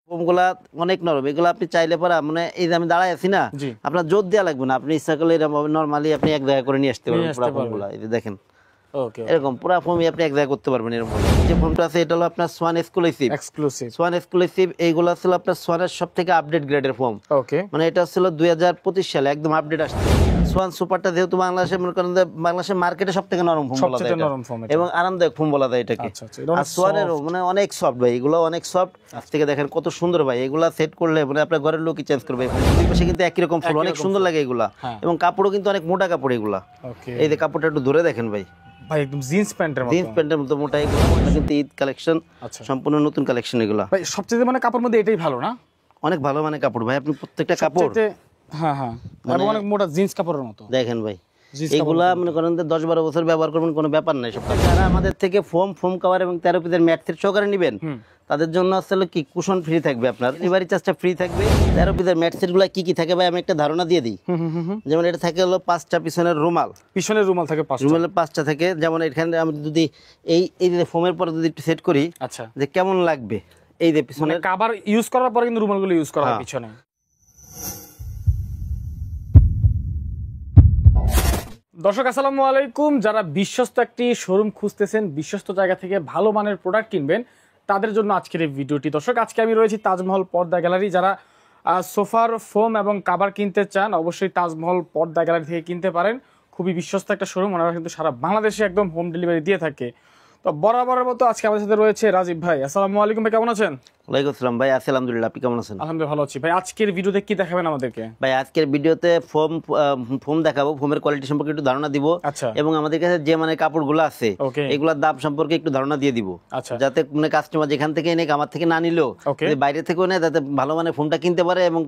ফোমগুলা অনেক নরম, এগুলো আপনি চাইলে পরে মানে এই যে আমি দাঁড়ায় আছি না, আপনার জোর দেওয়া লাগবে না, আপনি ইচ্ছা করলে নরমালি আপনি এক জায়গায় করে নিয়ে আসতে পারবেন পুরো ফোমগুলা। এই যে দেখেন এরকম পুরো ফোমই আপনি এক জায়গায় করতে পারবেন। এরকম যে ফোমটা আছে এটা হলো আপনার সোয়ান এক্সক্লুসিভ। সোয়ান এক্সক্লুসিভ এইগুলো ছিল আপনার সোয়ানের সবথেকে আপডেট গ্রেডের ফোম। মানে এটা ছিল 2025 সালে একদম আপডেট আসছে। সোয়ান সুপারটা যেহেতু বাংলাদেশে মনে করেন যে বাংলাদেশের মার্কেটে সবথেকে নরম ফোম বলা যায় এবং আরামদায়ক ফোম বলা যায় এটাকে। আর সোয়ানেরও মানে অনেক সফট ভাই, এগুলো অনেক সফট। আজ থেকে দেখেন কত সুন্দর ভাই, এগুলা সেট করলে মানে আপনার ঘরের লোকই চেঞ্জ করবে। দুই পাশে কিন্তু একই রকম ফুল, অনেক সুন্দর লাগে এগুলা এবং কাপড়ও কিন্তু অনেক মোটা কাপড় এগুলা। এই যে কাপড়টা একটু ধরে দেখেন ভাই, ভাই একদম জিন্স প্যান্টের মতো মোটা। এগুলো কিন্তু ঈদ কালেকশন, সম্পূর্ণ নতুন কালেকশন এগুলা। ভাই সবচেয়ে মানে কাপড়ের মধ্যে এটাই ভালো না? অনেক ভালো মানে কাপড় ভাই, আপনি প্রত্যেকটা কাপড় এবং অনেক মোটা জিন্স কাপড়ের মতো দেখেন ভাই। এগুলা মনে করেন 10-12 বছর ব্যবহার করবেন, কোনো ব্যাপার নাই। সব যারা আমাদের থেকে ফোম কভার এবং 13 পিসের ম্যাট সেট সহকারে নেবেন তাদের জন্য আসলে কি কুশন ফ্রি থাকবে, আপনার ডেলিভারি চার্জটা ফ্রি থাকবে। 13 পিসের ম্যাট সেট গুলা কি থাকে ভাই আমি একটা ধারণা দিয়ে দিই। যেমন এটা থাকে হলো 5টা পিছনের রুমাল থাকে, রুমালের 5টা থাকে। যেমন এখানে আমি যদি এই যে ফোমের পরে যদি একটু সেট করি, আচ্ছা যে কেমন লাগবে, এই যে পিছনে কভার ইউজ করার পরে কিন্তু রুমালগুলো ইউজ করা হয় পিছনে। দর্শক আসসালামু আলাইকুম, যারা বিশ্বস্ত একটি শোরুম খুঁজতেছেন, বিশ্বস্ত জায়গা থেকে ভালো মানের প্রোডাক্ট কিনবেন, তাদের জন্য আজকের এই ভিডিওটি। দর্শক আজকে আমি রয়েছি তাজমহল পর্দা গ্যালারি। যারা সোফার ফোম এবং কাভার কিনতে চান অবশ্যই তাজমহল পর্দা গ্যালারি থেকে কিনতে পারেন। খুবই বিশ্বস্ত একটা শোরুম, ওনারা কিন্তু সারা বাংলাদেশে একদম হোম ডেলিভারি দিয়ে থাকে। তো বরাবরের মতো আজকে আমাদের সাথে রয়েছে রাজীব ভাই। আসসালামু আলাইকুম ভাই, কেমন আছেন? ওয়ালাইকুম আসসালাম ভাই, আছি আলহামদুলিল্লাহ, আপনি কেমন আছেন? আলহামদুলিল্লাহ ভালো আছি ভাই। আজকের ভিডিওতে কি দেখাবেন আমাদেরকে? ভাই আজকের ভিডিওতে ফোম দেখাবো, ফোমের কোয়ালিটি সম্পর্কে একটু ধারণা দিব এবং আমাদের কাছে যে মানে কাপড়গুলো আছে এগুলোর দাম সম্পর্কে একটু ধারণা দিয়ে দিব, যাতে মানে কাস্টমার যেখান থেকে এনে আমার থেকে না নিলেও বাইরে থেকেও নেয় যাতে ভালো মানে ফোনটা কিনতে পারে এবং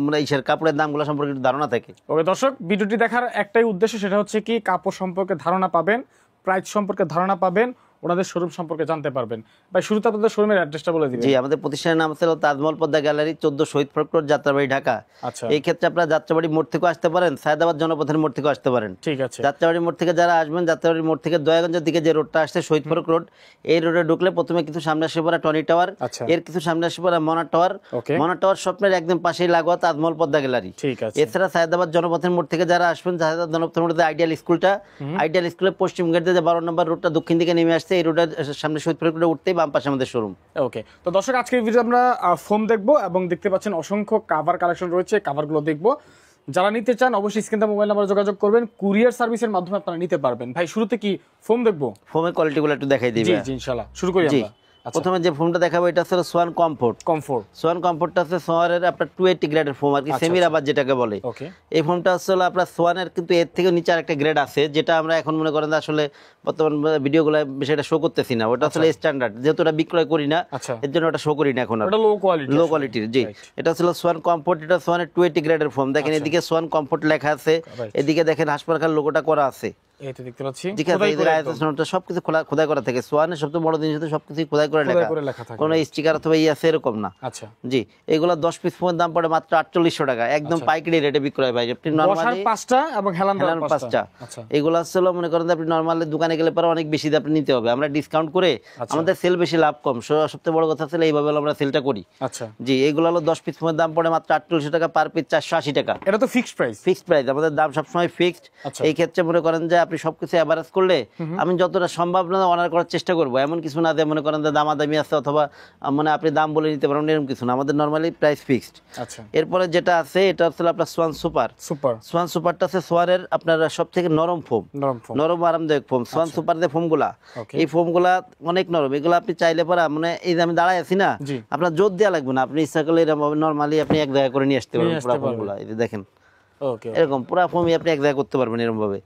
মানে কাপড়ের দামগুলো সম্পর্কে একটু ধারণা থাকে। ওকে দর্শক, ভিডিওটি দেখার একটাই উদ্দেশ্য, সেটা হচ্ছে কি কাপড় সম্পর্কে ধারণা পাবেন, প্রাইস সম্পর্কে ধারণা পাবেন, ওনাদের শোরুম সম্পর্কে জানতে পারবেন। ভাই শুরুতে আপনাদের শোরুমের অ্যাড্রেসটা বলে দিবেন। জি, আমাদের প্রতিষ্ঠানের নাম হচ্ছে তাজমহল পর্দা গ্যালারি, 14 শহীদ ফরক রোড, যাত্রাবাড়ি, ঢাকা। আচ্ছা, এই ক্ষেত্রে আপনারা যাত্রাবাড়ি মোড় থেকে আসতে পারেন, সায়দাবাদ জনপথের মোড় থেকে আসতে পারেন। ঠিক আছে, যাত্রাবাড়ি মোড় থেকে যারা আসবেন, যাত্রাবাড়ি মোড় থেকে দয়াগঞ্জের দিকে যে রোডটা আসছে শহীদ ফরক রোড, এই রোডে ঢুকলে প্রথমে কিছু সামনে আসে পড়া টনি টাওয়ার, এর কিছু সামনে আসে পড়া মনা টাওয়ার। মনা টাওয়ার স্বপ্নের একদম পাশেই লাগোয়া তাজমহল পর্দা গ্যালারি। ঠিক আছে, এছাড়া সায়দাবাদ জনপথের মোড় থেকে যারা আসবেন, সায়দাবাদ জনপথের মোড়ে আইডিয়াল স্কুলটা, আইডিয়াল স্কুলের পশ্চিম গেট দিয়ে 12 নম্বর রোডটা দক্ষিণ দিকে নেমে আসছে, এই রোডের সামনে শহীদ ফরক রোডে উঠতেই বাম পাশে আমাদের শোরুম। ওকে, তো দর্শক আজকের ভিডিও আমরা ফোম দেখবো এবং দেখতে পাচ্ছেন অসংখ্য কাভার কালেকশন রয়েছে, কাভারগুলো দেখবো। যারা নিতে চান অবশ্যই স্ক্রিনে মোবাইল নাম্বারে যোগাযোগ করবেন, কুরিয়ার সার্ভিসের মাধ্যমে আপনারা নিতে পারবেন। ভাই শুরুতে কি ফোম দেখবো? ফোমের কোয়ালিটিগুলো একটু দেখাই দিই। জি ইনশাআল্লাহ, শুরু করি আমরা। প্রথমে যে ফোমটা দেখাবো এটা হচ্ছে সোয়ান কমফোর্ট। সোয়ান কমফোর্টটা হচ্ছে সোয়ানের আপনার 280 গ্রেডের ফোম আর কি, সেমি রাবার যেটাকে বলে। এই ফোমটা আসলে আপনার সোয়ানের কিন্তু এর থেকে নিচে আরেকটা গ্রেড আছে, যেটা আমরা এখন মনে করেন আসলে বর্তমান ভিডিওগুলো সেটা শো করতেছি না, ওটা আসলে স্ট্যান্ডার্ড, যেহেতু ওটা বিক্রয় করি না এর জন্য ওটা শো করি না এখন, ওটা লো কোয়ালিটির। জি, এটা ছিল সোয়ান কমফোর্ট, এটা সোয়ানের 280 গ্রেডের ফোম। দেখেন এদিকে সোয়ান কমফোর্ট লেখা আছে, এদিকে দেখেন হাসপাতাল লোগোটা করা আছে। এই তো দেখতে পাচ্ছি সবকিছু খোদাই করা থাকে। সোয়ানের সবচেয়ে বড় জিনিস হচ্ছে সবকিছু খোদাই করে লেখা, কোনো স্টিকার অথবা আছে এরকম না। আচ্ছা জি, এগুলো 10 পিস ফোনের দাম পড়ে মাত্র 4800 টাকা, একদম পাইকারি রেটে বিক্রয় ভাই। আপনি নরমালি 5টা এবং হেলান 5টা, এগুলো আসলে মনে করেন আপনি নরমালি দোকানে গেলে পরে অনেক বেশি আপনি নিতে হবে, আমরা ডিসকাউন্ট করে আমাদের সেল বেশি লাভ কম, সবচেয়ে বড় কথা ছিল এইভাবে আমরা সেলটা করি। আচ্ছা জি, এগুলো হলো 10 পিস ফোনের দাম পড়ে মাত্র 4800 টাকা, পার পিস 480 টাকা। এটা তো ফিক্সড প্রাইস, আমাদের দাম সবসময় ফিক্সড। এই ক্ষেত্রে মনে করেন যে আপনি সবকিছু এভারেজ করলে আমি যতটা সম্ভব না অনার করার চেষ্টা করবো, এমন কিছু না যে মনে করেন যে দামাদামি আছে অথবা মানে আপনি দাম বলে নিতে পারেন এরকম কিছু না, আমাদের নরমালি প্রাইস ফিক্সড। আচ্ছা, এরপরে যেটা আছে এটা হচ্ছে আপনার সোয়ান সুপার। সোয়ান সুপারটা আছে সোয়ানের আপনার সবথেকে নরম ফোম, নরম আরামদায়ক ফোম। সোয়ান সুপার যে ফোমগুলা, এই ফোমগুলা অনেক নরম, এগুলো আপনি চাইলে পরে মানে এই যে আমি দাঁড়ায় আছি না, আপনার জোর দেওয়া লাগবে না, আপনি ইচ্ছা করলে নরমালি আপনি এক জায়গায় করে নিয়ে আসতে পারবেন পুরো ফোমগুলা। এই যে দেখেন এরকম পুরো ফোমই আপনি এক জায়গায় করতে পারবেন এরকম ভাবে।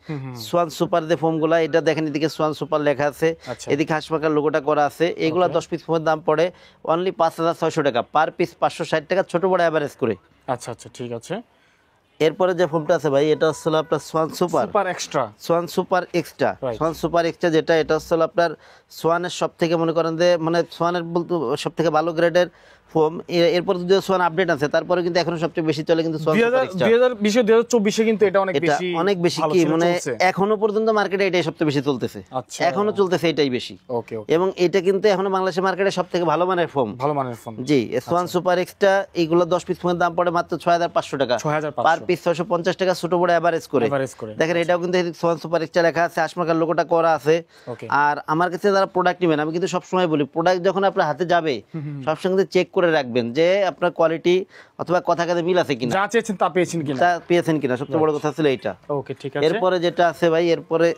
সোয়ান সুপার যে ফোমগুলা, এটা দেখেন এদিকে সোয়ান সুপার লেখা আছে, এদিকে হাসপাতাল লোগোটা করা আছে। এগুলা 10 পিস ফোমের দাম পড়ে অনলি 5600 টাকা, পার পিস 560 টাকা, ছোট বড় এভারেজ করে। আচ্ছা আচ্ছা ঠিক আছে। এরপরে যে ফোমটা আছে ভাই এটা হচ্ছে আপনার Schwann super extra, Schwann super extra যেটা, এটা হচ্ছে আপনার সোয়ানের সব থেকে মনে করেন যে মানে সোয়ানের বলতে সব থেকে ভালো গ্রেডের ফোম। এরপর যদিও সোয়ান আপডেট আছে, তারপরে কিন্তু এখনো সবচেয়ে বেশি চলে কিন্তু সোয়ান সুপার এক্সট্রা। 2020 কিন্তু এটা অনেক এটা বেশি অনেক বেশি ভালো কি ছিল, মানে চলছে। এখনো পর্যন্ত মার্কেটে এটাই সবচেয়ে বেশি চলতেছে। আচ্ছা, এখনো চলতেছে এটাই বেশি। ওকে ওকে, এবং এটা কিন্তু এখনো বাংলাদেশের মার্কেটে সবথেকে ভালো মানের ফোম। ভালো মানের ফোন। জি, সোয়ান সুপার এক্সট্রা এইগুলো 10 পিস ফোনের দাম পড়ে মাত্র 6500 টাকা, 6500 পার পিস 650 টাকা, ছোট বড় এভারেজ করে। এভারেজ করে দেখেন এটাও কিন্তু সোয়ান সুপার এক্সট্রা লেখা আছে, আশমাকার লোগোটা করা আছে। ওকে। আর আমার কাছে যারা প্রোডাক্ট নেবেন, আমি কিন্তু সবসময় বলি প্রোডাক্ট যখন আপনার হাতে যাবে সবসময় কিন্তু চেক করে রাখবেন যে আপনার কোয়ালিটি অথবা কথা কাজে মিল আছে কিনা, যা চেয়েছেন তা পেয়েছেন কিনা। তা পেয়েছেন কিনা, সবচেয়ে বড় কথা ছিল এইটা। ওকে, ঠিক আছে। এরপরে যেটা আছে ভাই, এরপরে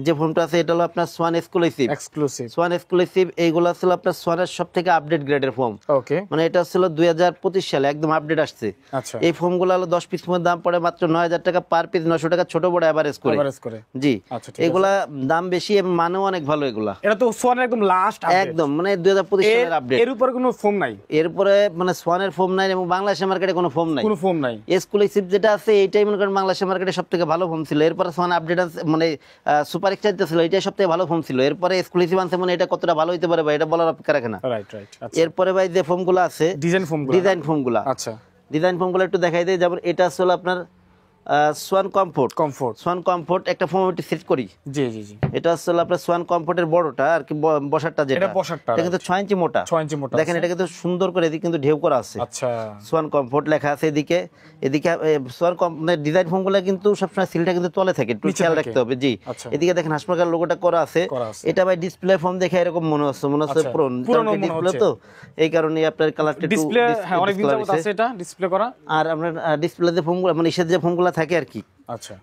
যে ফোনটা আছে এটা হলো আপনার সোয়ান এক্সক্লুসিভ। সোয়ান এক্সক্লুসিভ এইগুলো ছিল আপনার সোয়ানের সবথেকে আপডেট গ্রেডের ফোন। ওকে, মানে এটা ছিল 2025 সালে একদম আপডেট আসছে। আচ্ছা, এই ফোনগুলো হলো 10 পিস ফোনের দাম পড়ে মাত্র 9000 টাকা, পার পিস 900 টাকা, ছোট বড় এভারেজ করে। এভারেজ করে, জি। আচ্ছা, ঠিক আছে। এগুলা দাম বেশি এবং মানও অনেক ভালো এগুলা। এটা তো সোয়ানের একদম লাস্ট আপডেট, একদম মানে 2025 সালের আপডেট। এর উপরে কোনো ফোন নাই, এরপরে মানে সোয়ানের ফোন নাই এবং বাংলাদেশের মার্কেটে কোনো ফোন নাই, কোনো ফোন নাই। এক্সক্লুসিভ যেটা আছে এইটাই মনে করেন বাংলাদেশের মার্কেটে সবথেকে ভালো ফোন ছিল। এরপরে সোয়ান আপডেট আছে মানে সুপার এক্সট্রা ছিল, এটাই সবথেকে ভালো ফোন ছিল। এরপরে এক্সক্লুসিভ আনছে মানে এটা কতটা ভালো হইতে পারে ভাই, এটা বলার অপেক্ষা রাখে না। রাইট রাইট, আচ্ছা। এরপরে ভাই যে ফোনগুলো আছে ডিজাইন ফোনগুলো, আচ্ছা, ডিজাইন ফোনগুলো একটু দেখাই দেয়। যেমন এটা আসলে আপনার সোয়ান কমফোর্ট। সোয়ান কমফোর্ট একটা ফোন ওটি সেট করি। জি জি জি, এটা আসলে আপনার সোয়ান কমফোর্টের বড়টা আর কি, বসারটা যেটা, এটা বসারটা এটা কিন্তু 6 ইঞ্চি মোটা। 6 ইঞ্চি মোটা, দেখেন এটা কিন্তু সুন্দর করে এদিকে কিন্তু ঢেউ করা আছে। আচ্ছা, সোয়ান কমফোর্ট লেখা আছে এদিকে। এদিকে সোয়ান ডিজাইন ফোনগুলো কিন্তু সবসময় সিলটা কিন্তু তলে থাকে, একটু খেয়াল রাখতে হবে। জি, আচ্ছা। এদিকে দেখেন হাসপাতাল লোগোটা করা আছে। এটা ভাই ডিসপ্লে ফোন দেখে এরকম মনে হচ্ছে পুরনো ডিসপ্লে, তো এই কারণে আপনার কালারটা একটু ডিসপ্লে, হ্যাঁ অনেক দিন যাবত আছে এটা ডিসপ্লে করা। আর আমরা ডিসপ্লে যে ফোনগুলো মানে ইসের যে ফোনগুলো থাকে আর কি, আচ্ছা,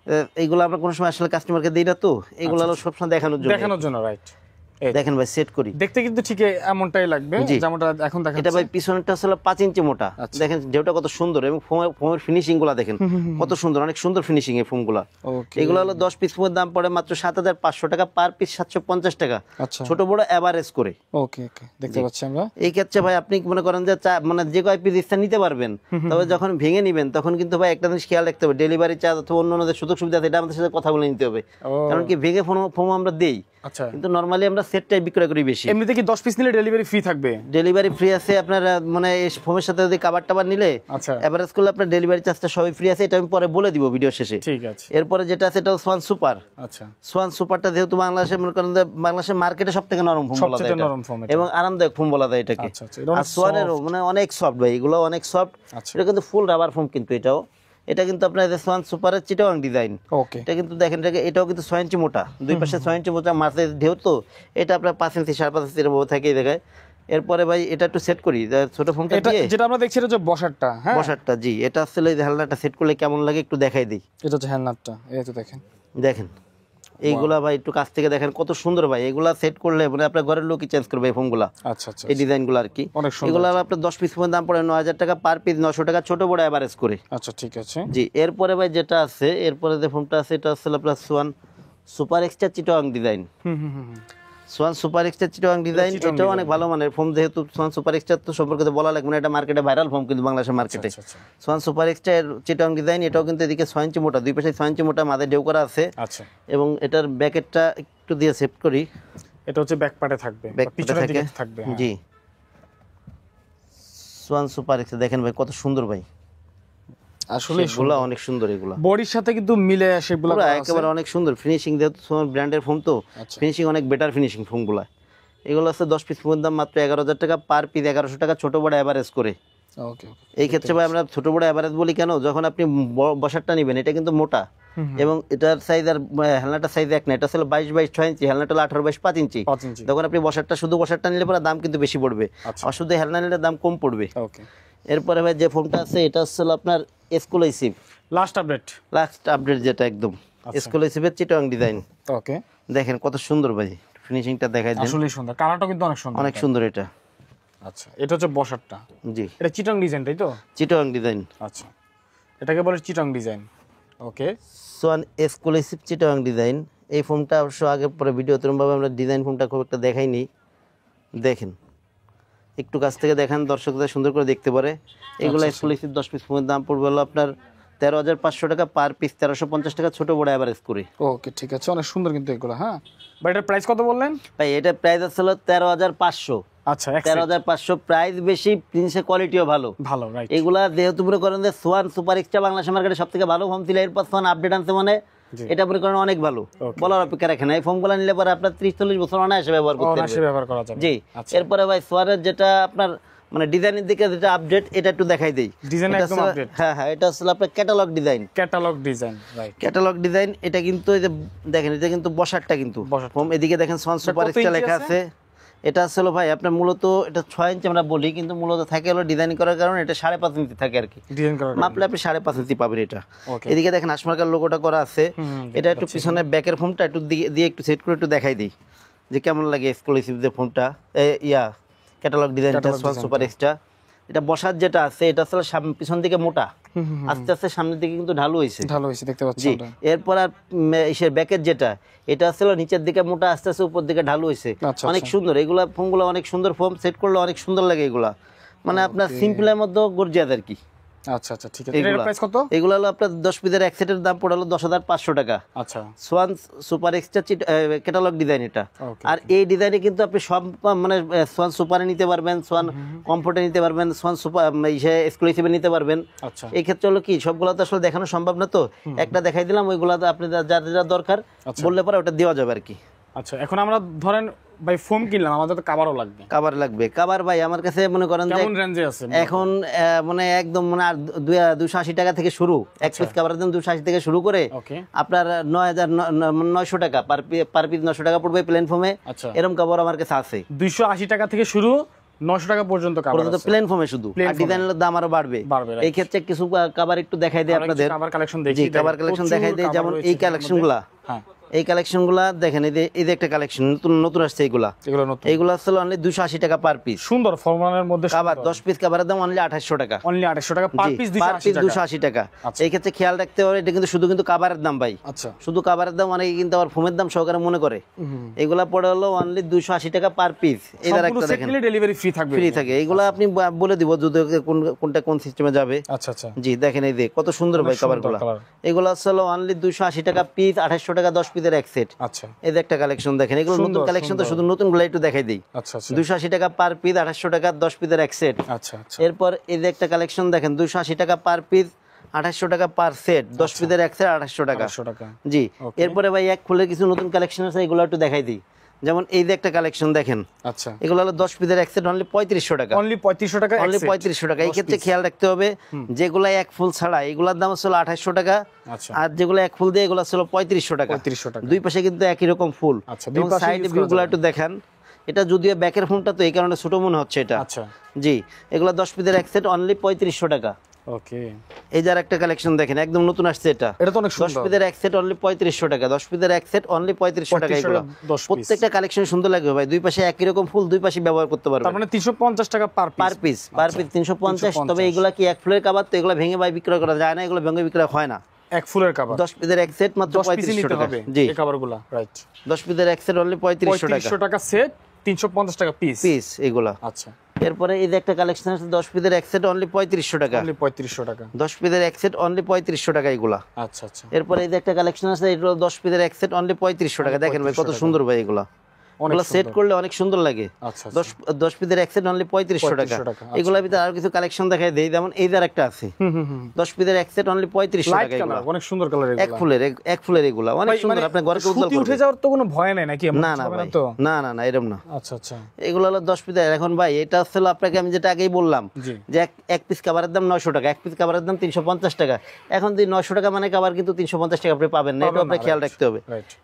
এইগুলো আমরা কোনো সময় আসলে কাস্টমারকে দিই না, তো এইগুলো হলো সবসময় দেখানোর জন্য। রাইট। দেখেন ভাই সেট করি, দেখতে কিন্তু ঠিক এমনটাই লাগবে যেমনটা এখন দেখাচ্ছে। এটা ভাই পিছনেরটা আসলে 5 ইঞ্চি মোটা। দেখেন ঢেউটা কত সুন্দর এবং ফোমের ফিনিশিং গুলা দেখেন কত সুন্দর, অনেক সুন্দর ফিনিশিং এই ফোমগুলা। এগুলো হলো 10 পিস ফোমের দাম পড়ে মাত্র 7500 টাকা, পার পিস 750 টাকা, ছোট বড় এভারেজ করে। ওকে ওকে, দেখতে পাচ্ছি আমরা। এই ক্ষেত্রে ভাই আপনি মনে করেন যে মানে যে কয় পিস ইচ্ছা নিতে পারবেন, তবে যখন ভেঙে নিবেন তখন কিন্তু ভাই একটা জিনিস খেয়াল রাখতে হবে, ডেলিভারি চার্জ অথবা অন্য যে সুযোগ সুবিধা আছে এটা আমাদের সাথে কথা বলে নিতে হবে। কারণ কি ভেঙে ফোম আমরা দেই, আচ্ছা, কিন্তু নরমালি আমরা সেটটাই বিক্রয় করি বেশি। এমনিতে কি 10 পিস নিলে ডেলিভারি ফ্রি থাকবে? ডেলিভারি ফ্রি আছে আপনার, মানে এই ফোমের সাথে যদি কাভার টাবার নিলে আচ্ছা, এভারেজ করলে আপনার ডেলিভারি চার্জটা সবই ফ্রি আছে, এটা আমি পরে বলে দিব ভিডিও শেষে। ঠিক আছে। এরপরে যেটা আছে এটা সোয়ান সুপার। আচ্ছা, সোয়ান সুপারটা যেহেতু বাংলাদেশে মনে করেন যে বাংলাদেশের মার্কেটে সবথেকে নরম ফোম বলা যায় এবং আরামদায়ক ফোম বলা যায় এটাকে। আর সোয়ানেরও মানে অনেক সফট ভাই, এগুলো অনেক সফট। এটা কিন্তু ফুল রাবার ফোম, কিন্তু এটা কিন্তু আপনার সোয়ান সুপারের চিটাগাং ডিজাইন। ওকে, এটা কিন্তু দেখেন এটাও কিন্তু 6 ইঞ্চি মোটা, দুই পাশে 6 ইঞ্চি মোটা মাছের ঢেউ, তো এটা আপনার 5 ইঞ্চি 5.5 ইঞ্চির মতো থাকে এই জায়গায়। এরপরে ভাই এটা একটু সেট করি, ছোট ফোনটা দিয়ে যেটা আমরা দেখছি এটা হচ্ছে বসারটা। হ্যাঁ, বসারটা। জি, এটা আসলে এই হেলনাটা সেট করলে কেমন লাগে একটু দেখাই দিই। এটা হচ্ছে হেলনাটটা, এই তো দেখেন এইগুলা ভাই একটু কাছ থেকে দেখেন কত সুন্দর ভাই। এগুলা সেট করলে মানে আপনার ঘরের লোকই চেঞ্জ করবে এই ফোনগুলা। আচ্ছা আচ্ছা, এই ডিজাইনগুলো আর কি। এগুলা আপনার 10 পিস ফোনের দাম পড়ে 9000 টাকা, পার পিস 900 টাকা, ছোট বড় এভারেজ করে। আচ্ছা, ঠিক আছে। জি, এরপরে ভাই যেটা আছে, এরপরে যে ফোনটা আছে এটা আসলে আপনার Schwann super extra Chittagong design. Schwann super extra Chittagong design, এটাও অনেক ভালো মানের ফোন। যেহেতু সোয়ান সুপার এক্সট্রা তো সম্পর্কে তো বলা লাগবে না, এটা মার্কেটে ভাইরাল ফোন কিন্তু বাংলাদেশের মার্কেটে। Schwann super extra Chittagong design, এটাও কিন্তু এদিকে 6 ইঞ্চি মোটা, দুই পাশে 6 ইঞ্চি মোটা মাঝে ঢেউ করা আছে। আচ্ছা, এবং এটার ব্যাকেটটা একটু দিয়ে সেট করি, এটা হচ্ছে ব্যাক পার্টে থাকবে, পিছনের দিকে থাকবে। জি, সোয়ান সুপার এক্সট্রা দেখেন ভাই কত সুন্দর ভাই, আসলে এগুলা অনেক সুন্দর। এগুলা বডির সাথে কিন্তু মিলে আসে, এগুলা একেবারে অনেক সুন্দর ফিনিশিং, যেহেতু সোয়ান ব্র্যান্ডের ফোন তো ফিনিশিং অনেক বেটার ফিনিশিং ফোনগুলা। এগুলো আছে 10 পিস ফোনের দাম মাত্র 11000 টাকা, পার পিস 1100 টাকা, ছোট বড় এভারেজ করে। ওকে, এই ক্ষেত্রে ভাই আমরা ছোট বড় এভারেজ বলি কেন, যখন আপনি বসারটা নেবেন এটা কিন্তু মোটা এবং এটার সাইজ আর হেলনাটার সাইজ এক না, এটা ছিল 22/6 ইঞ্চি, হেলনাটা 18/5 ইঞ্চি। তখন আপনি বসারটা বসারটা নিলে পরে দাম কিন্তু বেশি পড়বে, আর শুধু হেলনা নিলে দাম কম পড়বে। ওকে, এরপরে ভাই যে ফোনটা আছে এটা হচ্ছে আপনার এক্সক্লুসিভ লাস্ট আপডেট যেটা একদম এক্সক্লুসিভের চিটাগাং ডিজাইন। ওকে, দেখেন কত সুন্দর ভাই, ফিনিশিংটা দেখাই দেন, আসলে সুন্দর, কালারটা কিন্তু অনেক সুন্দর। এটা আচ্ছা, এটা হচ্ছে বসারটা। জি, এটা চিটাগাং ডিজাইন, তাই তো? চিটাগাং ডিজাইন। আচ্ছা, এটাকে বলে চিটাগাং ডিজাইন। ওকে, সোয়ান এক্সক্লুসিভ চিটাগাং ডিজাইন। এই ফোনটা অবশ্য আগে পরে ভিডিওতে ভাবে আমরা ডিজাইন ফোনটা খুব একটা দেখাইনি। দেখেন একটু কাছ থেকে দেখান, দর্শকদের সুন্দর করে দেখতে পারে। এগুলো এক্সক্লুসিভ 10 পিস ফোনের দাম পড়বে হলো আপনার 13500 টাকা, পার পিস 1350 টাকা, ছোট বড় এভারেজ করে। ওকে, ঠিক আছে, অনেক সুন্দর কিন্তু এগুলো। হ্যাঁ ভাই, এটার প্রাইস কত বললেন? ভাই এটা প্রাইস আছে হলো 13500। আচ্ছা, 13,500 প্রাইস বেশি, প্রিন্সের কোয়ালিটিও ভালো। ভালো, রাইট। এগুলা যেহেতু মনে করেন যে সোয়ান সুপার এক্সট্রা বাংলাদেশ মার্কেটে সবথেকে ভালো ফোন ছিল, এরপর সোয়ান আপডেট আনছে মানে এটা মনে করেন অনেক ভালো, বলার অপেক্ষা রাখে না। এই ফোনগুলো নিলে পরে আপনার 30-40 বছর অনায়াসে ব্যবহার করতে পারবেন। ব্যবহার করা যাবে। জি। এরপরে ভাই সোয়ানের যেটা আপনার মানে ডিজাইনের দিকে যেটা আপডেট, এটা একটু দেখাই দেই। ডিজাইন একদম আপডেট। হ্যাঁ হ্যাঁ, এটা আসলে আপনার catalogue design. Catalogue design, right. Catalogue design, এটা কিন্তু এই যে দেখেন, এটা কিন্তু বসারটা কিন্তু ফোম, এদিকে দেখেন সোয়ান সুপার এক্সট্রা লেখা আছে। এটা আসলে ভাই আপনার মূলত এটা 6 ইঞ্চি আমরা বলি, কিন্তু মূলত থাকে হলো ডিজাইন করার কারণে এটা 5.5 ইঞ্চি থাকে আর কি। ডিজাইন করার মাপলে আপনি 5.5 ইঞ্চি পাবেন এটা। এদিকে দেখেন হাসমার্কার লোগোটা করা আছে। এটা একটু পিছনে ব্যাকের ফোমটা একটু দিয়ে একটু সেট করে একটু দেখাই দিই যে কেমন লাগে এক্সক্লুসিভ যে ফোমটা, ক্যাটালগ ডিজাইনটা সোয়ান সুপার এক্সট্রা। এটা বসার যেটা আছে, এটা আসলে পিছন দিকে মোটা, আস্তে আস্তে সামনের দিকে কিন্তু ঢালু হয়েছে, দেখতে পাচ্ছেন। এরপর আর ইসের ব্যাকের যেটা, এটা আসলে নিচের দিকে মোটা, আস্তে আস্তে উপর দিকে ঢালু হয়েছে। অনেক সুন্দর এগুলা ফোমগুলো, অনেক সুন্দর ফোম, সেট করলে অনেক সুন্দর লাগে এগুলা, মানে আপনার সিম্পলের মধ্যে গর্জিয়াস আর কি। আচ্ছা আচ্ছা, ঠিক আছে। এর প্রাইস কত? এগুলো হলো আপনার 10 পিসের এক সেটের দাম পড়লো 10,500 টাকা। আচ্ছা, Schwann super extra catalogue design এটা। আর এই ডিজাইনে কিন্তু আপনি সব মানে সোয়ান সুপারে নিতে পারবেন, সোয়ান কমফোর্টে নিতে পারবেন, সোয়ান সুপার এক্সক্লুসিভে নিতে পারবেন। আচ্ছা, এই ক্ষেত্রে হলো কি সবগুলো তো আসলে দেখানো সম্ভব না, তো একটা দেখাই দিলাম, ওইগুলো আপনি যা যা দরকার বললে পরে ওটা দেওয়া যাবে আর কি। আচ্ছা, এখন আমরা ধরেন ভাই ফোম কিনলাম, আমাদের তো কভারও লাগবে। কভার লাগবে। কভার ভাই আমার কাছে মনে করেন যে কেমন রেঞ্জে আছে এখন, মানে একদম মানে 280 টাকা থেকে শুরু, এক পিস কভারের দাম 280 থেকে শুরু করে আপনার 9,900 টাকা পার পিস 900 টাকা পড়বে প্লেন ফোমে। এরকম কভার আমার কাছে আছে 280 টাকা থেকে শুরু, 900 টাকা পর্যন্ত কভার আছে প্লেন ফোমে শুধু। আর ডিজাইনের দাম আরো বাড়বে। এই ক্ষেত্রে কিছু কভার একটু দেখাই দেই আপনাদের। কভার কালেকশন দেখি। জি, কভার কালেকশন দেখাই দেই। যেমন এই কালেকশনগুলো, এই কালেকশনগুলো দেখেন, এই যে একটা কালেকশন নতুন আসছে, এইগুলো আসলে অনলি 280 টাকা পার পিস। সুন্দর ফরমালের মধ্যে কভার 10 পিস কভারের দাম অনলি 2800 টাকা। অনলি 2800 টাকা পার পিস, 280 টাকা। এই ক্ষেত্রে খেয়াল রাখতে হবে, এটা কিন্তু শুধু কভারের দাম ভাই। আচ্ছা, শুধু কভারের দাম, অনেকে কিন্তু আবার ফোমের দাম সহকারে মনে করে। এগুলা পড়ে হলো অনলি 280 টাকা পার পিস। এটার একটা দেখেন ডেলিভারি ফ্রি থাকবে। ফ্রি থাকে। এগুলা আপনি বলে দিব যদি কোনটা কোন সিস্টেমে যাবে। আচ্ছা আচ্ছা, জি দেখেন এই যে কত সুন্দর ভাই কভারগুলো। এগুলো আসলে অনলি 280 টাকা পিস, 2800 টাকা 10 পিসের এক সেট। আচ্ছা, এই যে একটা কালেকশন দেখেন, এগুলো নতুন কালেকশন, তো শুধু নতুন গুলো একটু দেখাই দিই। আচ্ছা আচ্ছা, 280 টাকা পার পিস, 2800 টাকা 10 পিসের এক সেট। আচ্ছা আচ্ছা। এরপর এই যে একটা কালেকশন দেখেন, 280 টাকা পার পিস, 2800 টাকা পার সেট, 10 পিসের এক সেট 2800 টাকা। জি। এরপরে ভাই এক ফুলের কিছু নতুন কালেকশন আছে, এগুলো একটু দেখাই দিই। যেমন এই যে একটা কালেকশন দেখেন, আচ্ছা, এগুলো হলো 10 পিসের এক সেট অনলি 3500 টাকা। অনলি 3500 টাকা, অনলি 3500 টাকা। এই ক্ষেত্রে খেয়াল রাখতে হবে যেগুলো এক ফুল ছাড়া এগুলোর দাম হলো 2800 টাকা। আচ্ছা, আর যেগুলো এক ফুল দিয়ে এগুলো হলো 3500 টাকা। 3500 টাকা। দুই পাশে কিন্তু একই রকম ফুল। আচ্ছা, এবং সাইড ভিউগুলো একটু দেখেন। এটা যদিও ব্যাকের ফোনটা, তো এই কারণে ছোট মনে হচ্ছে এটা। আচ্ছা, জি। এগুলো 10 পিসের এক সেট অনলি 3500 টাকা। ওকে। এই যার একটা কালেকশন দেখেন, একদম নতুন আসছে এটা। এটা তো অনেক সুন্দর। 10 পিসের এক সেট অনলি 3500 টাকা। 10 পিসের এক সেট অনলি 3500 টাকা। এগুলো প্রত্যেকটা কালেকশন সুন্দর লাগবে ভাই। দুই পাশে একই রকম ফুল, দুই পাশে ব্যবহার করতে পারবেন। তার মানে 350 টাকা পার পিস। Per piece 350। তবে এগুলা কি এক ফুলের কভার, তো এগুলো ভেঙে ভাই বিক্রয় করা যায় না, এগুলো ভেঙে বিক্রয় হয় না। এক ফুলের কভার 10 পিসের এক সেট মাত্র 3500 টাকা। জি, এই কভারগুলো, রাইট। 10 পিসের এক সেট অনলি 3500 টাকা সেট, 350 টাকা পিস এগুলা। আচ্ছা। এরপরে এই যে একটা কালেকশন আছে, 10 পিসের এক সেট অনলি 3500 টাকা। অনলি 3500 টাকা। 10 পিসের এক সেট অনলি 3500 টাকা এগুলা। আচ্ছা আচ্ছা। এরপরে এই যে একটা কালেকশন আছে, এটা 10 পিসের এক সেট অনলি 3500 টাকা। দেখেন ভাই কত সুন্দর ভাই এগুলা। এগুলো সেট করলে অনেক সুন্দর লাগে। 10 পিসের এক সেট অনলি 3500 টাকা। এগুলোর ভিতরে আরো কিছু কালেকশন দেখাই দেই। যেমন এই যার একটা আছে, 10 পিসের এক সেট অনলি 3500 টাকা। এগুলো অনেক সুন্দর কালার। এক ফুলের এগুলা অনেক সুন্দর, আপনার ঘরে উজ্জ্বল করবে। উঠে যাওয়ার তো কোনো ভয় নাই নাকি? না না ভাই, না এরকম না। আচ্ছা আচ্ছা। এগুলো হলো 10 পিসের। এখন ভাই এটা হলো আপনাকে আমি যেটা আগেই বললাম যে এক পিস কভারের দাম 900 টাকা, এক পিস কভারের দাম 350 টাকা। এখন যদি 900 টাকা মানে কভার কিন্তু 350 টাকা আপনি পাবেন না, এটা আপনি খেয়াল রাখতে হবে।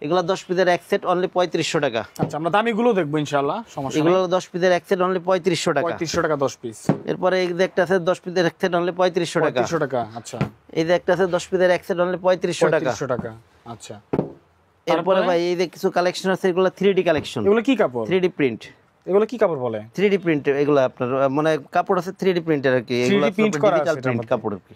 এগুলো 10 পিসের এক সেট অনলি 3500 টাকা। আচ্ছা, আমরা দামিগুলো দেখবো ইনশাআল্লাহ, সমস্যা নেই। এগুলো 10 পিসের এক সেট অনলি 3500 টাকা। 3500 টাকা 10 পিস। এরপরে এই যে একটা আছে 10 পিসের এক সেট অনলি 3500 টাকা। 3500 টাকা। আচ্ছা। এই যে একটা আছে 10 পিসের এক সেট অনলি 3500 টাকা। 3500 টাকা। আচ্ছা। এরপরে ভাই এই যে কিছু কালেকশন আছে, এগুলো 3D কালেকশন। এগুলো কি কাপড়? 3D print. এগুলো কি কাপড় বলে? 3D print. এগুলো আপনার মানে কাপড় আছে 3D প্রিন্টের আর কি। এগুলো প্রিন্ট করা আছে, ডিজিটাল প্রিন্ট কাপড় আর কি।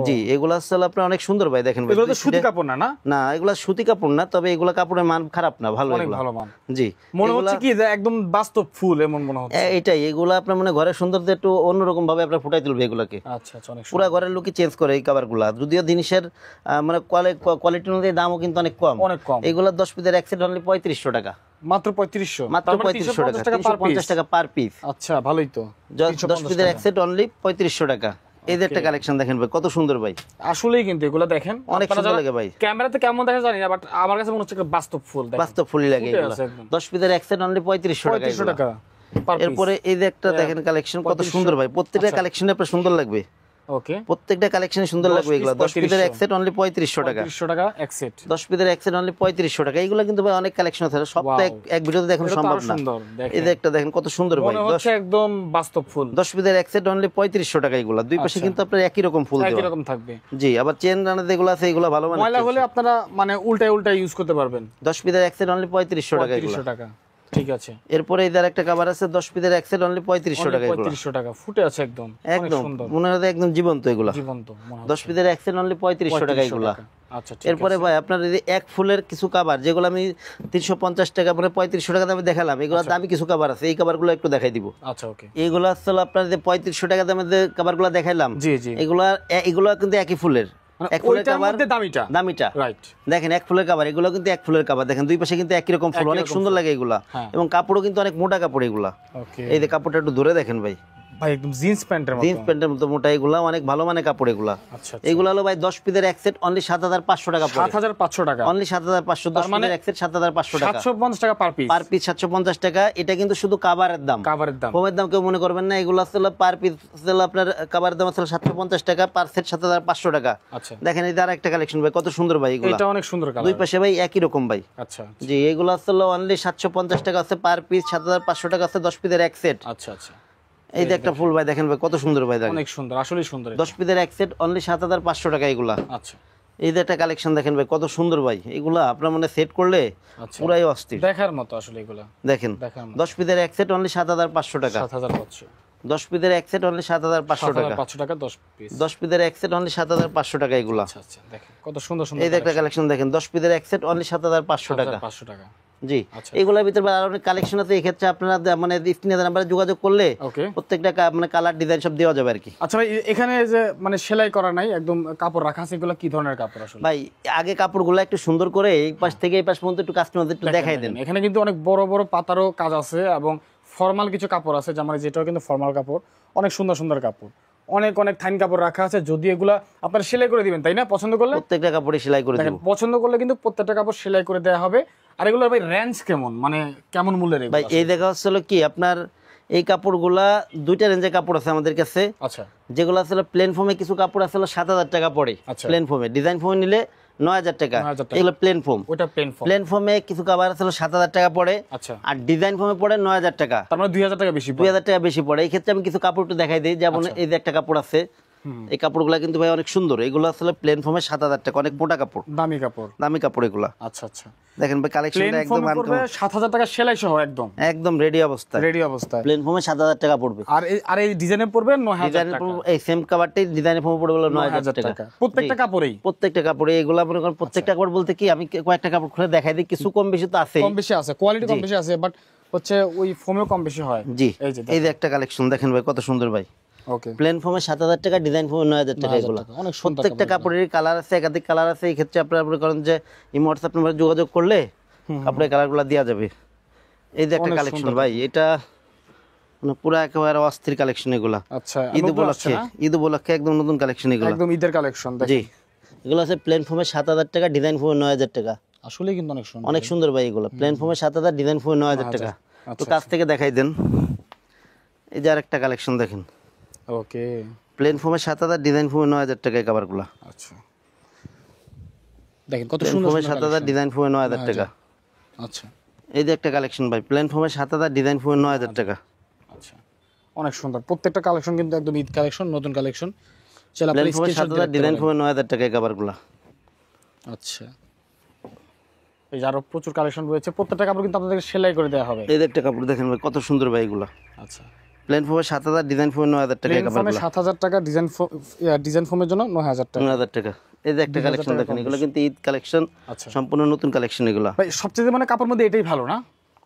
জি এগুলা আসলে আপনার অনেক সুন্দর ভাই, দেখেন ভাই এগুলো তো সুতি কাপড় না, না না এগুলা সুতি কাপড় না, তবে এগুলা কাপড়ের মান খারাপ না, ভালো অনেক এগুলা। ভালো মান। জি মনে হচ্ছে কি যে একদম বাস্তব ফুল এমন মনে হচ্ছে। এটাই, এগুলা আপনার মানে ঘরের সৌন্দর্য একটু অন্যরকম ভাবে আপনার ফুটাই তুলবে এগুলাকে। আচ্ছা আচ্ছা, অনেক পুরা ঘরের লুকই চেঞ্জ করে এই কাভারগুলা। যদিও জিনিসের মানে কোয়ালিটি অনুযায়ী দামও কিন্তু অনেক কম। অনেক কম। এগুলা 10 পিসের এক সেট অনলি 3500 টাকা, মাত্র 3500, মাত্র 3500 টাকা, 350 টাকা পার পিস। আচ্ছা ভালোই তো। 10 পিসের এক সেট অনলি 3500 টাকা। এই যে একটা কালেকশন দেখেন ভাই কত সুন্দর ভাই, আসলেই কিন্তু এগুলো দেখেন অনেক আপনারা সুন্দর যারা লাগে ভাই। ক্যামেরাতে কেমন দেখা জানি না, বাট আমার কাছে মনে হচ্ছে একটা বাস্তব ফুল। দেখেন বাস্তব ফুলই লাগে ফুটে এগুলা। আছে একদম। 10 পিসের এক সেট অনলি 3500 টাকা 3500 এগুলা। টাকা পার পিস। এরপরে এই যে একটা দেখেন কালেকশন কত 3500 সুন্দর ভাই, প্রত্যেকটা আচ্ছা। কালেকশনে আপনার সুন্দর লাগবে, ওকে, প্রত্যেকটা কালেকশনে সুন্দর 10 লাগবে এগুলা। 10 পিস পিসের এক সেট অনলি 3500 টাকা, 3500 টাকা এক সেট। 10 পিসের এক সেট অনলি 3500 টাকা। এগুলা কিন্তু ভাই অনেক কালেকশন আছে, সব তো এক ভিডিওতে দেখানো এটা তো সম্ভব আরো না। সুন্দর, দেখেন। এই যে একটা দেখেন কত সুন্দর ভাই, মনে হচ্ছে একদম বাস্তব ফুল। 10 পিসের এক সেট অনলি 3500 টাকা এগুলা। দুই পাশে আচ্ছা। কিন্তু আপনার একই রকম ফুল একই দেওয়া। রকম থাকবে। জি আবার চেন রানা যেগুলো আছে এগুলো ভালো মানে ময়লা হলে আপনারা মানে উল্টায় উল্টায় ইউজ করতে পারবেন। 10 পিসের এক সেট অনলি 3500 টাকা এগুলো। 3500 টাকা, ঠিক আছে। এরপরে এই যে আরেকটা কভার আছে 10 পিসের এক সেট অনলি 3500 টাকা এগুলো। 3500 টাকা ফুটে আছে একদম, অনেক একদম সুন্দর মনে হয় একদম জীবন্ত এগুলো। জীবন্ত মনে হচ্ছে। 10 পিসের এক সেট অনলি 3500 টাকা এগুলো। আচ্ছা ঠিক এরপরে ভাই আপনার এই যে এক ফুলের কিছু কভার যেগুলো আমি 350 টাকা মানে 3500 টাকা দামে দেখালাম, এগুলো দামি কিছু কভার আছে, এই কভারগুলো একটু দেখাই দিব। আচ্ছা ওকে। এইগুলো আসলে আপনার যে 3500 টাকা দামে যে কভারগুলো দেখাইলাম, জি জি, এগুলো কিন্তু একই ফুলের, মানে এক ফুলের ওইটার কভার মধ্যে দামিটা রাইট। দেখেন এক ফুলের কভার, এগুলো কিন্তু এক ফুলের কভার, দেখেন দুই পাশে কিন্তু একই রকম ফুল, একই অনেক রকম সুন্দর ফুল। লাগে এগুলা। হ্যাঁ। এবং কাপড়ও কিন্তু অনেক মোটা কাপড় এগুলা। ওকে, এই যে কাপড়টা একটু ধরে দেখেন ভাই, ভাই একদম জিন্স প্যান্টের মতো। জিন্স প্যান্টের মতো মোটা, এগুলা অনেক ভালো মানে কাপড় এগুলা। আচ্ছা এগুলা হলো ভাই 10 পিসের এক সেট অনলি 7500 টাকা পড়ে। 7500 টাকা, অনলি 7500, 10 পিসের এক সেট 7500 টাকা, 750 টাকা পার পিস। পার পিস 750 টাকা। এটা কিন্তু শুধু কভারের দাম, কভারের দাম। ফোমের দাম কেউ মনে করবেন না। এগুলো আসলে পার পিস আপনার কভারের দাম আসলে 750 টাকা, পার সেট 7500 টাকা। আচ্ছা, দেখেন এই আর একটা কালেকশন ভাই কত সুন্দর ভাই এগুলা, এটা অনেক সুন্দর কালার। দুই পাশে ভাই একই রকম ভাই। আচ্ছা জি এগুলো আসলে অনলি 750 টাকা আছে পার পিস, 7500 টাকা আছে 10 পিসের এক সেট। আচ্ছা আচ্ছা, এই যে একটা ফুল ভাই দেখেন ভাই কত সুন্দর ভাই, দেখেন অনেক সুন্দর, আসলেই সুন্দর। 10 পিসের এক সেট অনলি 7500 টাকা এগুলা। আচ্ছা, এই যে একটা কালেকশন দেখেন ভাই কত সুন্দর ভাই, এগুলা আপনার মানে সেট করলে আচ্ছা পুরাই অস্থির। দেখার মতো আসলে এগুলা, দেখেন দেখার মতো। 10 পিসের এক সেট অনলি 7500 টাকা, 7500, 10 পিসের এক সেট অনলি 7500 টাকা, 7500 টাকা 10 পিস। 10 পিসের এক সেট অনলি 7500 টাকা এগুলা। আচ্ছা আচ্ছা, দেখেন কত সুন্দর সুন্দর। এই যে একটা কালেকশন দেখেন 10 পিসের এক সেট অনলি 7500 টাকা। 7500 টাকা, জি আচ্ছা। এগুলোর ভিতরে আরো অনেক কালেকশন আছে, এই ক্ষেত্রে আপনারা মানে স্ক্রিনে নাম্বারে যোগাযোগ করলে ওকে। প্রত্যেকটা মানে কালার ডিজাইন সব দেওয়া যাবে আর কি। আচ্ছা ভাই, এখানে যে মানে সেলাই করা নাই, একদম কাপড় রাখা আছে, এগুলো কি ধরনের কাপড় আসলে? ভাই আগে কাপড়গুলো একটু সুন্দর করে এই পাশ থেকে এই পাশ পর্যন্ত একটু কাস্টমারদের একটু দেখাই দেন। এখানে কিন্তু অনেক বড় বড় পাতারও কাজ আছে এবং ফর্মাল কিছু কাপড় আছে, যেমন যেটাও কিন্তু ফর্মাল কাপড়, অনেক সুন্দর সুন্দর কাপড়, অনেক অনেক থাইন কাপড় রাখা আছে। যদি এগুলা আপনারা সেলাই করে দিবেন, তাই না? পছন্দ করলে প্রত্যেকটা কাপড়ে সেলাই করে দেখেন, দেব পছন্দ করলে কিন্তু প্রত্যেকটা কাপড় সেলাই করে দেওয়া হবে। আর এগুলোর ভাই রেঞ্জ কেমন, মানে কেমন মূল্যের এগুলো? ভাই এই দেখা হচ্ছিল কি আপনার এই কাপড়গুলা দুইটা রেঞ্জের কাপড় আছে আমাদের কাছে। আচ্ছা, যেগুলো আসলে প্লেন ফোমে কিছু কাপড় আসলে 7000 টাকা পড়ে, আচ্ছা। প্লেন ফোমে। ডিজাইন ফোমে নিলে 9000 টাকা, 9000 টাকা। এগুলো প্লেন ফোম। ওইটা প্লেন ফর্ম। প্লেন ফোমে কিছু কাপড় আসলে 7000 টাকা পড়ে, আচ্ছা, আর ডিজাইন ফোমে পড়ে 9000 টাকা, তার মানে 2000 টাকা বেশি পড়ে। 2000 টাকা বেশি পড়ে। এই ক্ষেত্রে আমি কিছু কাপড় একটু দেখাই দিই, যেমন এই যে একটা কাপড় আছে, এই কাপড়গুলো কিন্তু ভাই অনেক সুন্দর। এগুলো আসলে প্লেন ফোমে 7000 টাকা, অনেক মোটা কাপড়, দামি কাপড়, দামি কাপড় এগুলা। আচ্ছা আচ্ছা। দেখেন ভাই প্লেন কালেকশনটা একদম ফর্মে পড়বে 7000 টাকা সেলাই সহ, একদম একদম রেডি অবস্থায়। রেডি অবস্থায়। প্লেন ফোমে 7000 টাকা পড়বে। আর এই ডিজাইনে পড়বে 9000 ডিজাইনের টাকা। এই সেম কাভারটাই ডিজাইনের ফোমে পড়বে হলো 9000 টাকা। টাকা প্রত্যেকটা জি। কাপড়েই, প্রত্যেকটা কাপড়ে এগুলা মনে করেন প্রত্যেকটা কাপড় বলতে কি আমি কয়েকটা কাপড় খুলে দেখাই দিই, কিছু কম বেশি তো আছে। কম বেশি আছে, কোয়ালিটি কম বেশি আছে, বাট হচ্ছে ওই ফোমেও কম বেশি হয়। জি এই যে একটা কালেকশন দেখেন ভাই কত সুন্দর ভাই, ওকে। প্লেন ফোমে 7000 টাকা, ডিজাইন ফোমে 9000 টাকা। এগুলো অনেক সুন্দর প্রত্যেকটা কাপড়ের কালার আছে, একাধিক কালার আছে। এই ক্ষেত্রে আপনারা মনে করেন যে এই হোয়াটসঅ্যাপ নাম্বারে যোগাযোগ করলে কাপড়ের কালারগুলো দেওয়া যাবে। এই যে একটা কালেকশন ভাই, এটা মানে পুরো একেবারে অস্থির কালেকশন এগুলা। আচ্ছা, ঈদ উপলক্ষে, ঈদ উপলক্ষে একদম নতুন কালেকশন এগুলো, একদম ঈদের কালেকশন। জি এগুলো আছে প্লেন ফোমে 7000 টাকা, ডিজাইন ফোমে 9000 টাকা। আসলে কিন্তু অনেক সুন্দর, অনেক সুন্দর ভাই এগুলো, প্লেন ফোমে 7000, ডিজাইন ফোমে 9000 টাকা। তো কাছ থেকে দেখাই দেন, এই যে আরেকটা কালেকশন দেখেন, ওকে। প্লেন ফোমে 7000, ডিজাইন ফোমে 9000 টাকা এই কভারগুলো। আচ্ছা, দেখেন কত প্লেন সুন্দর ফোমে সুন্দর 7000, ডিজাইন ফোমে 9000 টাকা। আচ্ছা এই যে একটা কালেকশন ভাই, প্লেন ফোমে 7000, ডিজাইন ফোমে 9000 টাকা। আচ্ছা, অনেক সুন্দর। প্রত্যেকটা কালেকশন কিন্তু একদম ঈদ কালেকশন, নতুন কালেকশন। চল প্লেন আপনি ফোমে স্ক্রিনশট 7000, ডিজাইন ফোমে 9000 টাকা এই কভারগুলো। আচ্ছা, এই যে আরো প্রচুর কালেকশন রয়েছে। প্রত্যেকটা কাপড় কিন্তু আপনাদের সেলাই করে দেওয়া হবে। এই যে একটা কাপড় দেখেন ভাই কত সুন্দর ভাই এগুলো। আচ্ছা, প্লেন ফোমে 7000, ডিজাইন ফোমে 9000 টাকা। প্লেন ফোমে 7000 টাকা, ডিজাইন ফোমের জন্য 9000 টাকা। 9000 টাকা। এই যে একটা কালেকশন দেখেন, এগুলো কিন্তু ঈদ কালেকশন, আচ্ছা সম্পূর্ণ নতুন কালেকশন এগুলো। ভাই সবচেয়ে মানে কাপড় মধ্যে এটাই ভালো না?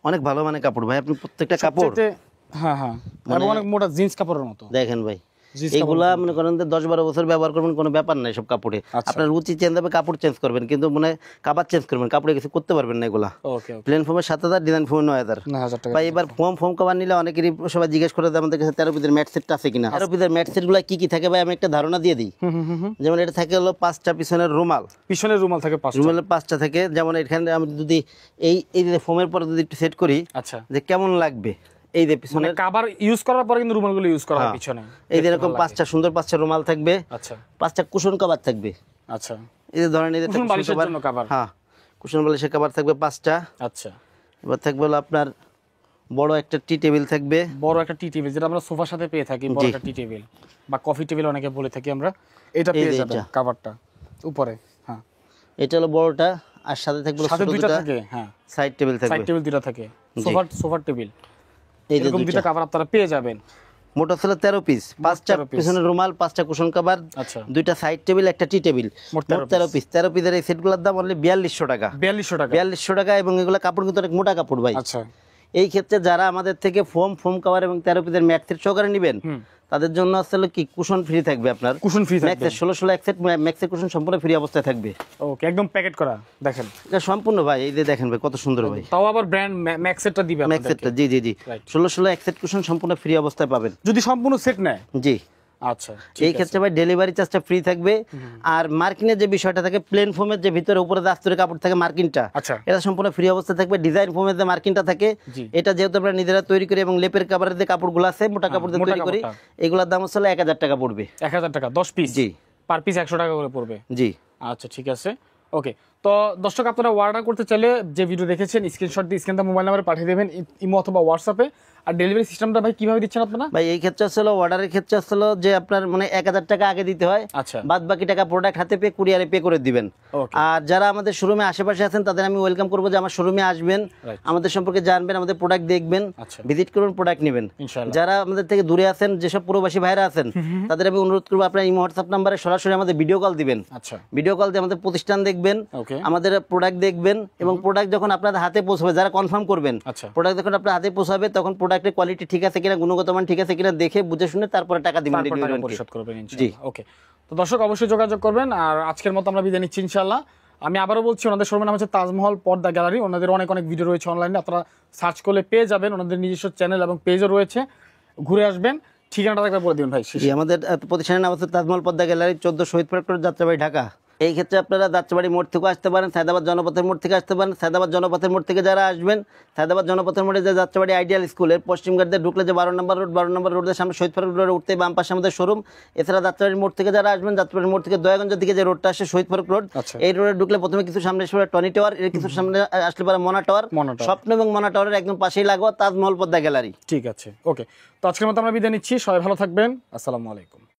অনেক ভালো মানে কাপড় ভাই, আপনি প্রত্যেকটা কাপড় হ্যাঁ হ্যাঁ, এবং অনেক মোটা জিন্স কাপড়ের মতো দেখেন ভাই। এগুলা মনে করেন যে 10-12 বছর ব্যবহার করবেন, কোনো ব্যাপার নাই সব কাপড়ে। আপনার রুচি চেঞ্জ হবে, কাপড় চেঞ্জ করবেন, কিন্তু মানে কাবার চেঞ্জ করবেন, কাপড়ে কিছু করতে পারবেন না এগুলা। ওকে প্লেন ফোমে 7000, ডিজাইন ফোমে 9000 টাকা। ভাই এবার ফোম কভার নিলে অনেকেরই সবাই জিজ্ঞেস করে যে আমাদের কাছে 13 পিসের ম্যাট সেট আছে কিনা। 13 পিসের ম্যাট সেট গুলা কি কি থাকে ভাই, আমি একটা ধারণা দিয়ে দিই। যেমন এটা থাকে হলো 5টা পিছনের রুমাল, পিছনের রুমাল থাকে 5টা, রুমালের 5টা থাকে। যেমন এখানে আমি যদি এই যে ফোমের পরে যদি একটু সেট করি, আচ্ছা যে কেমন লাগবে, এই যে পিছনে কভার ইউজ করার পরে কিন্তু রুমালগুলো ইউজ করা হয় পিছনে, এই যে এরকম 5টা সুন্দর 5টা রুমাল থাকবে। আচ্ছা 5টা কুশন কভার থাকবে। আচ্ছা এই যে ধরেন এই যে কুশন বালিশের জন্য কভার, হ্যাঁ কুশন বালিশের কভার থাকবে 5টা। আচ্ছা এবার থাকবে হলো আপনার বড় একটা টি টেবিল থাকবে, বড় একটা টি টেবিল, যেটা আমরা সোফার সাথে পেয়ে থাকি, বড় একটা টি টেবিল বা কফি টেবিল অনেকে বলে থাকি আমরা, এটা পেয়ে যাবেন কভারটা উপরে। হ্যাঁ এটা হলো বড়টা, আর সাথে থাকবে সাথে দুইটা থাকে, হ্যাঁ সাইড টেবিল থাকবে, সাইড টেবিল দুইটা থাকে, সোফার টেবিল, এই যে এরকম দুইটা কভার আপনারা পেয়ে যাবেন। মোটা ছিল 13 পিস, 5টা পিছনের রুমাল, 5টা কুশন কভার, আচ্ছা দুইটা সাইড টেবিল, একটা টি টেবিল, মোট 13 পিস। 13 পিসের এই সেটগুলোর দাম অনলি 4200 টাকা। 4200 টাকা, 4200 টাকা। এবং এগুলো কাপড় কিন্তু অনেক মোটা কাপড় ভাই। আচ্ছা এই ক্ষেত্রে যারা আমাদের থেকে ফোম কভার এবং 13 পিসের ম্যাট সেট সহকারে নেবেন, তাদের জন্য আসলে কি কুশন ফ্রি থাকবে, আপনার কুশন ফ্রি থাকবে, ম্যাক্সের 16 এক সেট ম্যাক্সের কুশন সম্পূর্ণ ফ্রি অবস্থায় থাকবে। ওকে একদম প্যাকেট করা দেখেন, এটা সম্পূর্ণ ভাই, এই যে দেখেন ভাই কত সুন্দর ভাই, তাও আবার ব্র্যান্ড ম্যাক্সেরটা দিবে আপনাদেরকে। ম্যাক্সেরটা জি জি জি 16 এক সেট কুশন সম্পূর্ণ ফ্রি অবস্থায় পাবেন যদি সম্পূর্ণ সেট নেয়। জি আচ্ছা এই ক্ষেত্রে ভাই ডেলিভারি চার্জটা ফ্রি থাকবে। আর মার্কিনের যে বিষয়টা থাকে, প্লেন ফোমের যে ভিতরে উপরে দাস্তরে কাপড় থাকে মার্কিনটা, আচ্ছা এটা সম্পূর্ণ ফ্রি অবস্থায় থাকবে। ডিজাইন ফোমের যে মার্কিনটা থাকে, এটা যেহেতু আমরা নিজেরা তৈরি করি এবং লেপের কাপড়ের যে কাপড়গুলো আছে মোটা কাপড় দিয়ে তৈরি করি, এগুলোর দাম হচ্ছে 1000 টাকা পড়বে। 1000 টাকা 10 পিস, জি পার পিস 100 টাকা করে পড়বে। জি আচ্ছা ঠিক আছে ওকে। তো দর্শক আপনারা অর্ডার করতে চাইলে যে ভিডিও দেখেছেন স্ক্রিনশট দিয়ে স্ক্রিনে মোবাইল নাম্বারে পাঠিয়ে দেবেন ইমো অথবা হোয়াটসঅ্যাপে। আর ডেলিভারি সিস্টেমটা ভাই কিভাবে দিচ্ছেন আপনারা? ভাই এই ক্ষেত্রে আসলে অর্ডারের ক্ষেত্রে আসলে যে আপনার মানে 1000 টাকা আগে দিতে হয়, আচ্ছা বাদ বাকি টাকা প্রোডাক্ট হাতে পেয়ে কুরিয়ারে পে করে দিবেন। ওকে আর যারা আমাদের শোরুমে আশেপাশে আছেন তাদের আমি ওয়েলকাম করবো যে আমার শোরুমে আসবেন, আমাদের সম্পর্কে জানবেন, আমাদের প্রোডাক্ট দেখবেন, ভিজিট করবেন, প্রোডাক্ট নেবেন। যারা আমাদের থেকে দূরে আছেন, যেসব প্রবাসী ভাইরা আছেন, তাদের আমি অনুরোধ করবো আপনার এই হোয়াটসঅ্যাপ নাম্বারে সরাসরি আমাদের ভিডিও কল দিবেন। আচ্ছা ভিডিও কল দিয়ে আমাদের প্রতিষ্ঠান দেখবেন, আমাদের প্রোডাক্ট দেখবেন, এবং প্রোডাক্ট যখন আপনাদের হাতে পৌঁছাবে, যারা কনফার্ম করবেন প্রোডাক্ট যখন আপনার হাতে পৌঁছাবে, তখন প্রোডাক্টের কোয়ালিটি ঠিক আছে কিনা, গুণগত মান ঠিক আছে কিনা দেখে বুঝে শুনে তারপরে টাকা দিবেন, পরিশোধ করবেন ইনশাআল্লাহ। ওকে তো দর্শক অবশ্যই যোগাযোগ করবেন। আর আজকের মতো আমরা বিদায় নিচ্ছি ইনশাআল্লাহ। আমি আবারও বলছি, ওনাদের শোরুমের নাম হচ্ছে তাজমহল পর্দা গ্যালারি। ওনাদের অনেক ভিডিও রয়েছে অনলাইনে, আপনারা সার্চ করলে পেয়ে যাবেন। ওনাদের নিজস্ব চ্যানেল এবং পেজও রয়েছে, ঘুরে আসবেন। ঠিকানাটা একবার বলে দিবেন ভাই। আমাদের প্রতিষ্ঠানের নাম হচ্ছে তাজমহল পর্দা গ্যালারি, 14 শহীদ পার্ক রোড, যাত্রাবাড়ি, ঢাকা। এই ক্ষেত্রে আপনারা যাত্রাবাড়ি মোড় থেকে আসতে পারেন, সায়দাবাদ জনপথের মোড় থেকে আসতে পারেন। সায়দাবাদ জনপথের মোড় থেকে যারা আসবেন, সায়দাবাদ জনপথের মোড়ে যে যাত্রাবাড়ি আইডিয়াল স্কুলের পশ্চিম ঘাট দিয়ে ঢুকলে যে 12 নম্বর রোডের সামনে শহীদ পার্ক রোডে উঠতে বাম পাশে আমাদের শোরুম। এছাড়া যাত্রাবাড়ির মোড় থেকে যারা আসবেন, যাত্রাবাড়ির মোড় থেকে দয়াগঞ্জের দিকে যে রোডটা আসে শহীদ পার্ক রোড, এই রোডে ঢুকলে প্রথমে কিছু সামনে আসলে টনি টাওয়ার, এর কিছু সামনে আসলে পারে মনা টাওয়ার। স্বপ্ন এবং মনা টাওয়ারের একদম পাশেই লাগোয়া তাজমহল পর্দা গ্যালারি। ঠিক আছে ওকে। তো আজকের মতো আমরা বিদায় নিচ্ছি, সবাই ভালো থাকবেন। আসসালামু আলাইকুম।